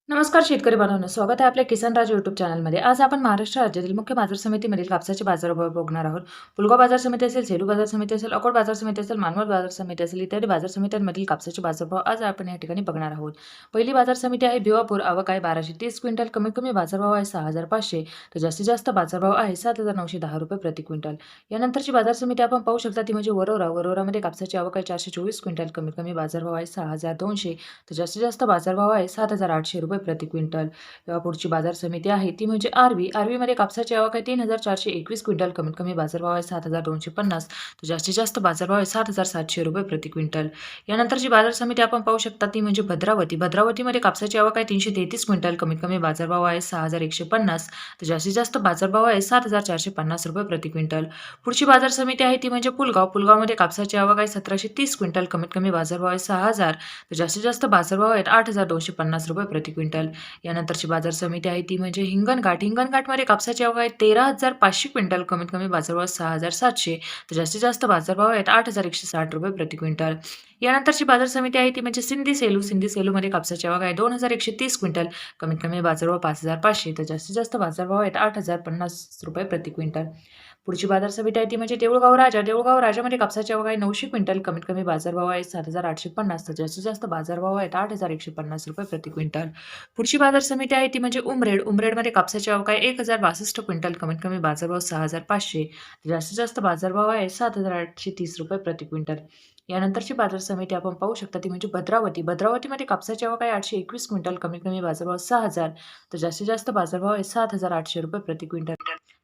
नमस्कार शेतकरी बांधवांनो, स्वागत आहे आपल्या किसान राज यूट्यूब चॅनलमध्ये। आज आपण महाराष्ट्र राज्यातील मुख्य बाजार समितीमधील कापसाचे बाजारभाव बघणार आहोत। पुलगाव बाजार समिती असेल, सेलू बाजार समिती असेल, अकोट बाजार समिती असेल, मानवत बाजार समिती असेल, इत्यादी बाजार समित्यांमधील कापसाचे बाजारभाव आज आपण या ठिकाणी बघणार आहोत। पहिली बाजार समिती आहे भिवापूर, आवक आहे 1230 क्विंटल, कमीत कमी बाजारभाव आहे 6500, तर जास्तीत जास्त बाजारभाव आहे 7910 रुपये प्रति क्विंटल। यानंतरची बाजार समिती आपण पाहू शकता ती म्हणजे वरोरा। वरोरामध्ये कापसाची आवक आहे 424 क्विंटल, कमीत कमी बाजारभाव आहे 6200, तर जास्तीत जास्त बाजारभाव आहे 7800 रुपये प्रति क्विंटल। तेव्हा पुढची बाजार समिती आहे ती म्हणजे आरवीमध्ये कापसाची आवक आहे 3421 क्विंटल, कमीत कमी बाजारभाव आहे 7250, तर जास्तीत जास्त बाजारभाव आहे 7700 रुपये प्रति क्विंटल। यानंतरची बाजार समिती आपण पाहू शकता ती म्हणजे भद्रावतीमध्ये कापसाची आवक आहे 333 क्विंटल, कमीत कमी बाजारभाव आहे 6150, तर जास्तीत जास्त बाजारभाव आहे 7450 रुपये प्रति क्विंटल। पुढची बाजार समिती आहे ती म्हणजे पुलगावमध्ये कापसाची आवक आहे 1730 क्विंटल, कमीत कमी बाजारभाव आहे 6000, तर जास्तीत जास्त बाजारभाव आहेत 8250 रुपये प्रति क्विंटल। यानंतरची बाजार समिती आहे ती म्हणजे हिंगणघाटमध्ये कापसाची आवक आहे 13500 क्विंटल, कमीत कमी बाजारभाव 6700, तर जास्तीत जास्त बाजारभाव आहेत 8160 रुपये प्रति क्विंटल। यानंतरची बाजार समिती आहे ती म्हणजे सिंधी सेलूमध्ये कापसाची आवक आहे 2130 क्विंटल, कमीत कमी बाजारभाव 5500, तर जास्तीत जास्त बाजारभाव आहेत 8050 रुपये प्रति क्विंटल। पुढची बाजार समिती आहे ती म्हणजे देऊळगाव राजामध्ये कापसाची आवक आहे 900 क्विंटल, कमीत कमी बाजारभाव आहे 7850, तर जास्तीत जास्त बाजारभाव आहेत 8150 रुपये प्रति क्विंटल। पुढची बाजार समिती आहे ती म्हणजे उमरेडमध्ये कापसाची आवक आहे 1062 क्विंटल, कमीत कमी बाजारभाव 6500, जास्तीत जास्त बाजारभाव आहे 7830 रुपये प्रति क्विंटल। यानंतरची बाजार समिती आपण पाहू शकता ती म्हणजे भद्रावतीमध्ये कापसाची आवक आहे 821 क्विंटल, कमीत कमी बाजारभाव 6000, तर जास्तीत जास्त बाजारभाव आहे 7800 रुपये प्रति क्विंटल।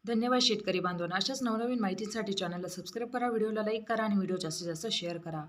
धन्यवाद शेतकरी बांधवांनो, अशाच नवनवीन माहितीसाठी चॅनलला सबस्क्राईब करा, व्हिडिओला लाईक करा आणि व्हिडिओ जास्तीत जास्त शेअर करा।